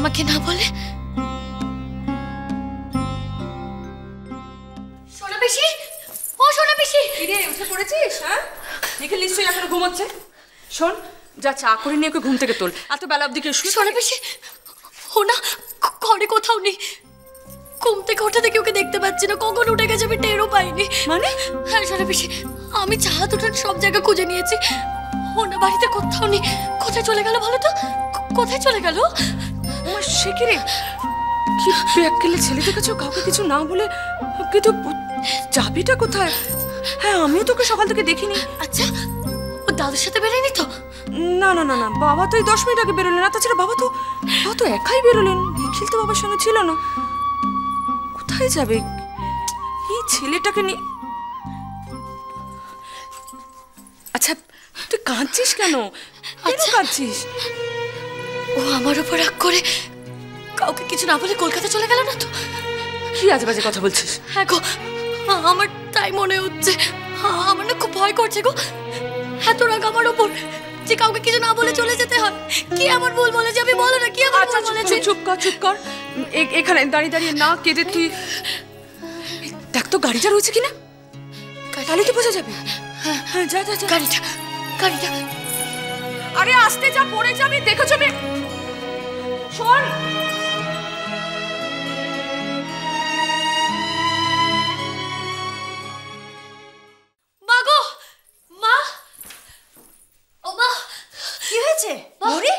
আমাকে না বলে? সোনা পিসি, ও সোনা পিসি, কিরে উঠে পড়েছিস? হ্যাঁ, নিখিল নিশ্চয়ই এখন ঘুমোচ্ছে। শোন, যা চা করে নিয়ে ওকে ঘুম থেকে তোল। এত বেলা অবধি কেউ শুয়ে? সোনা পিসি, ও না ঘরে কোথাও নেই। ঘুম থেকে ওঠা থেকে ওকে দেখতে পাচ্ছি না, কখন উঠে গেছে আমি টেরও পাইনি। মানে? হ্যাঁ সোনা পিসি, আমি চা দুটান সব জায়গা খুঁজে নিয়েছি, ও না বাড়িতে কোথাও নেই। কোথায় চলে গেল বলো তো, কোথায় চলে গেল? আমার সে কি রে, কি ব্যাককেলে ছেলে দেখেছো, কাউকে কিছু না বলে। কিন্তু চাবিটা কোথায়? হ্যাঁ, আমিও তোকে সকাল থেকে দেখিনি। আচ্ছা, ও দাদুর সাথে বেরোয়নি তো? না না না না, বাবা তো এই 10 মিনিট আগে বেরোলেন। না, তাছাড়া বাবা তো একাই বেরোলেন, নিখিল তো বাবার সঙ্গে ছিল না। কোথায় যাবে এই ছেলেটাকে নিয়ে? আচ্ছা, তুই কাঁদছিস কেন? আচ্ছা কাঁদছিস? ও আমার উপর রাগ করে কাউকে কিছু না বলে কলকাতা চলে গেল না তো? কি আজে বাজে কথা বলছিস? হ্যাঁ গো, আমার তাই মনে হচ্ছে। আমার না খুব ভয় করছে গো, এত রাগ আমার উপর যে কাউকে কিছু না বলে চলে যেতে হয়। কি আমার ভুল বলেছে আমি, বলো না কি আমার ভুল বলেছে? চুপ কর। এখানে দাঁড়িয়ে দাঁড়িয়ে না কেঁদে তুই দেখ তো গাড়িটা রয়েছে কিনা, তাহলে তো বোঝা যাবে। হ্যাঁ যা যা যা। গাড়িটা আরে আস্তে যা, পড়ে যাবি। দেখেছো আমি? শোন, মা গো, মা, ও মা, কি হয়েছে মরি?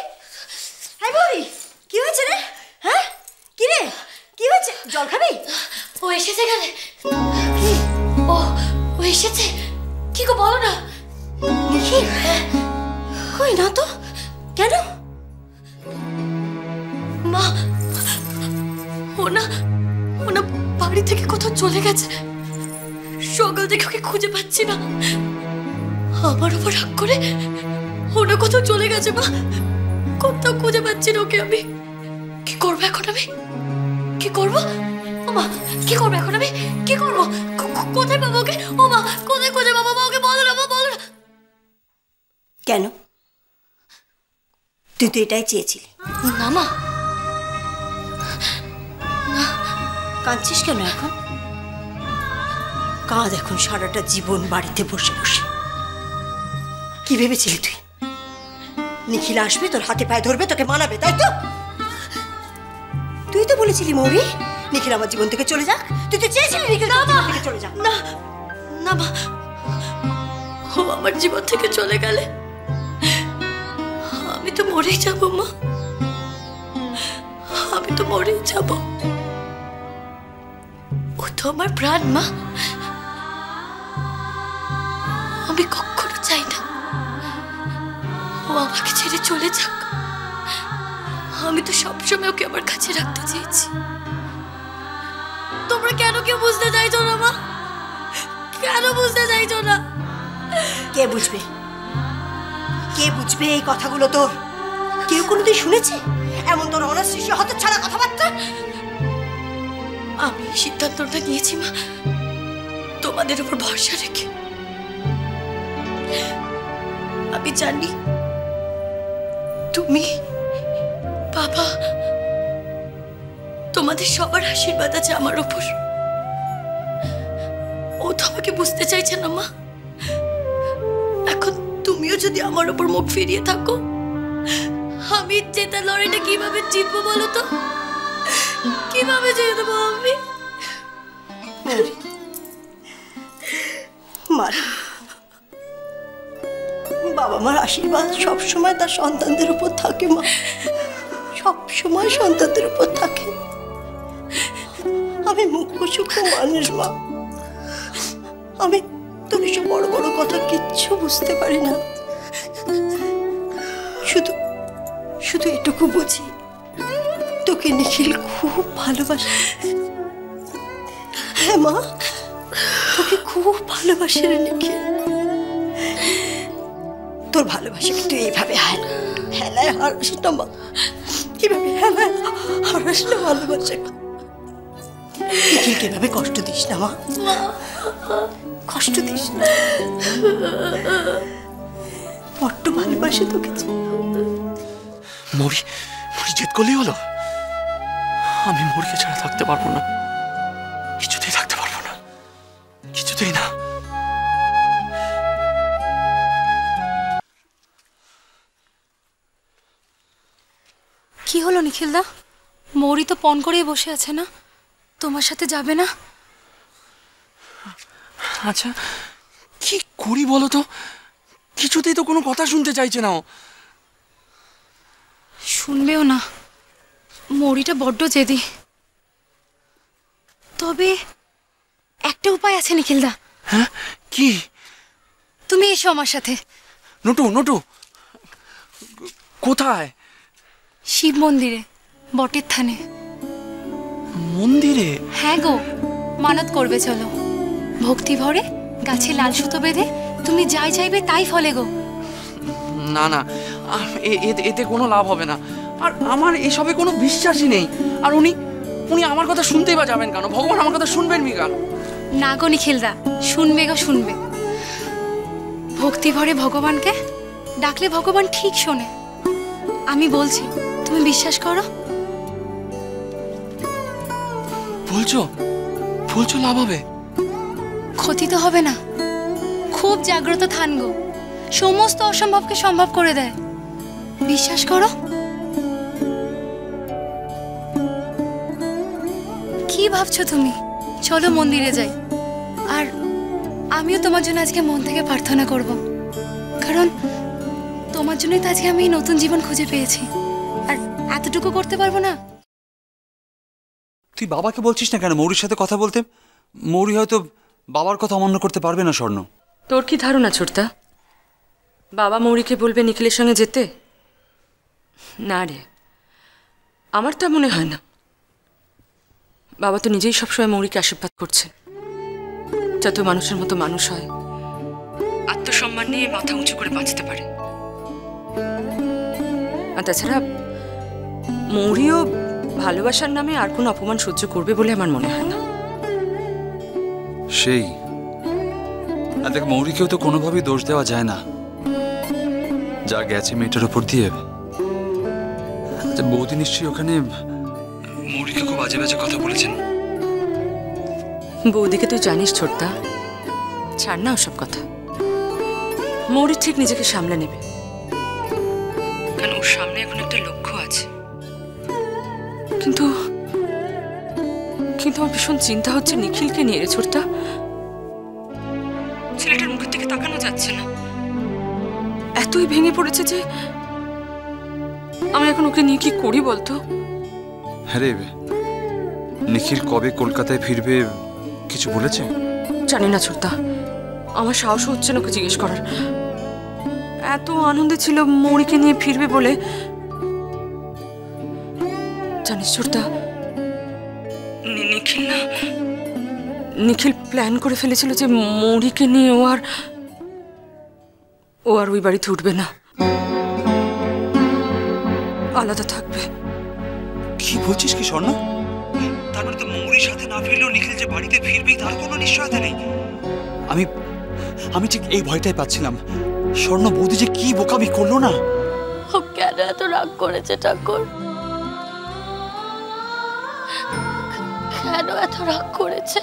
হাই মরি, কি হয়েছে রে? হ্যাঁ, কি রে, কি হয়েছে? জল খাবি? ও এসেছে গেলে? ও এসেছে? কি গো বলো না। নিখিল? কই না তো, কেন? মা, ও না বাড়ি থেকে কোথাও চলে গেছে। সকাল থেকে ওকে খুঁজে পাচ্ছি না। আমার উপর রাগ করে ও না কোথাও চলে গেছে। মা, কোথাও খুঁজে পাচ্ছি না ওকে। আমি কি করবো এখন? আমি কি করবো? ও মা, কি করবো এখন? আমি কি করবো? কোথায় পাবো ওকে? ও মা, কোথায় খুঁজে পাবো? মা, ওকে বলো না, মা বলো না। কেন? তুই তো এটাই চেয়েছিলি। না মা, কাঁদছিস কেন এখন? কাঁদ এখন সারাটা জীবন বাড়িতে বসে বসে। কি ভেবেছিলি তুই নিখিল আসবে, তোর হাতে পায়ে ধরবে, তোকে মানাবে, তাই তো? তুই তো বলেছিলি মৌরি নিখিল আমার জীবন থেকে চলে যাক। তুই তো চেয়েছিলি নিখিল জীবন থেকে চলে যাক। না না মা, ও আমার জীবন থেকে চলে গেলে আমি তো মরেই যাব মা, আমি তো মরেই যাব। ও তো আমার প্রাণ মা। আমি কখনো চাই না ও আমাকে ছেড়ে চলে যাক। আমি তো সবসময় ওকে আমার কাছে রাখতে চেয়েছি। তোমরা কেন কেউ বুঝতে চাইছো না মা? কেন বুঝতে চাইছো না? কে বুঝবে, কে বুঝবে এই কথাগুলো তোর? কেউ কোনোদিন শুনেছে এমন তোর অনাসৃষ্টি হতচ্ছাড়া কথাবার্তা? আমি এই সিদ্ধান্তটা নিয়েছি মা তোমাদের উপর ভরসা রেখে। আমি জানি তুমি, বাবা, তোমাদের সবার আশীর্বাদ আছে আমার উপর। ও তো আমাকে বুঝতে চাইছে না মা। এখন তুমিও যদি আমার উপর মুখ ফিরিয়ে থাকো, আমি জেতা লড়াইটা কিভাবে জিতবো বলো তো? কিভাবে জিতবো আমি? বাবা মার আশীর্বাদ সবসময় তার সন্তানদের উপর থাকে মা, সবসময় সন্তানদের উপর থাকে। আমি মুখ্য সূক্ষ্ম মানুষ মা, আমি তোর এসব বড় বড় কথা কিচ্ছু বুঝতে পারি না। শুধু এটুকু বুঝি, তোকে নিখিল খুব ভালোবাসে। হ্যাঁ মা, তোকে খুব ভালোবাসে রে নিখিল। তোর ভালোবাসাকে তুই এইভাবে হেলায় হারাস না মা, কিভাবে হেলায় হারাস না ভালোবাসে। নিখিলকে এভাবে কষ্ট দিস না মা, কষ্ট দিস না। বড্ড ভালোবাসে তোকে। মরি জেদ করলেই হলো? আমি মৌরিকে ছাড়া থাকতে পারবো না, কিছুতেই থাকতে পারবো না, কিছুতেই না। কি হলো নিখিলদা? মৌরি তো পণ করেই বসে আছে না, তোমার সাথে যাবে না? আচ্ছা কি করি বলো তো, কিছুতেই তো কোনো কথা শুনতে চাইছে না ও। শুনবেও না, মৌরিটা বড্ড জেদি। তবে একটা উপায় আছে নিখিলদা। হ্যাঁ কি? তুমি এসো আমার সাথে। নটু নটু কোথায়? শিব মন্দিরে, বটের থানে। মন্দিরে? হ্যাঁ গো, মানত করবে চলো। ভক্তি ভরে গাছে লাল সুতো বেঁধে তুমি যাই চাইবে তাই ফলে গো। না না, এতে কোনো লাভ হবে না, আর আমার এসবে কোনো বিশ্বাসই নেই। আর উনি উনি আমার কথা শুনতেই বা যাবেন কেন? ভগবান আমার কথা শুনবেন মি কেন? না গো নিখিলদা, শুনবে গো শুনবে। ভক্তি ভরে ভগবানকে ডাকলে ভগবান ঠিক শোনে। আমি বলছি, তুমি বিশ্বাস করো। বলছো বলছো লাভ হবে? ক্ষতি তো হবে না। খুব জাগ্রত থান গো, সমস্ত অসম্ভবকে সম্ভব করে দেয়। বিশ্বাস করো। কি ভাবছো তুমি? চলো মন্দিরে যাই। আর আমিও তোমার জন্য আজকে মন থেকে প্রার্থনা করব, কারণ তোমার জন্যই তো আজকে আমি এই নতুন জীবন খুঁজে পেয়েছি। আর এতটুকু করতে পারবো না? তুই বাবাকে বলছিস না কেন মৌরির সাথে কথা বলতে? মৌরি হয়তো বাবার কথা অমান্য করতে পারবে না। স্বর্ণ, তোর কি ধারণা ছোটদা, বাবা মৌরিকে বলবে নিখিলের সঙ্গে যেতে? না রে, আমার তা মনে হয় না। বাবা তো নিজেই সবসময় মৌরিকে আশীর্বাদ করছে, যত মানুষের মতো মানুষ হয়, আত্মসম্মান নিয়ে মাথা উঁচু করে বাঁচতে পারে। আর তাছাড়া মৌরিও ভালোবাসার নামে আর কোনো অপমান সহ্য করবে বলে আমার মনে হয় না। সেই আর দেখ, মৌরিকেও তো কোনোভাবেই দোষ দেওয়া যায় না, যা গেছে মেয়েটার ওপর দিয়ে। বৌদি নিশ্চয়ই ওখানে মৌরিকে খুব বাজে বাজে কথা বলেছেন। বৌদিকে তুই জানিস ছোটদা, ছাড় না ওসব কথা। মৌরি ঠিক নিজেকে সামলে নেবে, কারণ ওর সামনে এখন একটা লক্ষ্য আছে। কিন্তু কিন্তু আমার ভীষণ চিন্তা হচ্ছে নিখিলকে নিয়ে রে ছোটদা। ছেলেটার মুখের দিকে তাকানো যাচ্ছে না, এতই ভেঙে পড়েছে যে আমি এখন ওকে নিয়ে কি করি বলতো? হ্যাঁ রে, নিখিল কবে কলকাতায় ফিরবে কিছু বলেছে? জানি না ছোটদা, আমার সাহস হচ্ছে না ওকে জিজ্ঞেস করার। এত আনন্দে ছিল মৌরিকে নিয়ে ফিরবে বলে। জানিস ছোটদা, নিখিল প্ল্যান করে ফেলেছিল যে মৌরিকে নিয়ে ও আর ওই বাড়িতে উঠবে না, আলাদা থাকবে। কি বলছিস কি স্বর্ণ? তার মানে তো মৌরির সাথে না ফিরলেও নিখিল যে বাড়িতে ফিরবেই তার কোনো নিশ্চয়তা নেই। আমি ঠিক এই ভয়টাই পাচ্ছিলাম। স্বর্ণ, বৌদি যে কি বোকামি করলো না। ও কেন এত রাগ করেছে ঠাকুর? কেন এত রাগ করেছে?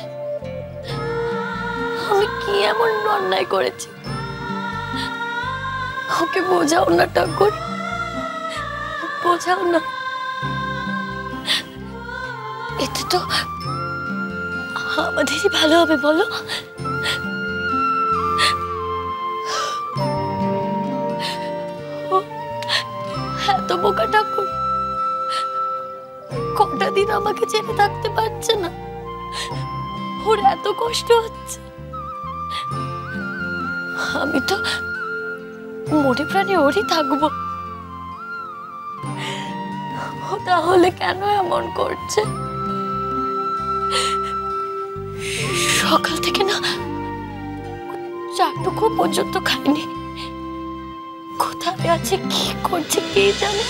আমি কি এমন অন্যায় করেছি? ওকে বোঝাও না ঠাকুর, বোঝাও না। এতে তো আমাদেরই ভালো হবে, বলো? এত বোকা ঠাকুর, কটা দিন আমাকে ছেড়ে থাকতে পারছে না। ওর এত কষ্ট হচ্ছে। আমি তো মনে প্রাণে ওরই থাকবো। ও তাহলে কেন এমন করছে? সকাল থেকে না চাটুকু পর্যন্ত খায়নি। কোথায় আছে, কি করছে কে জানে।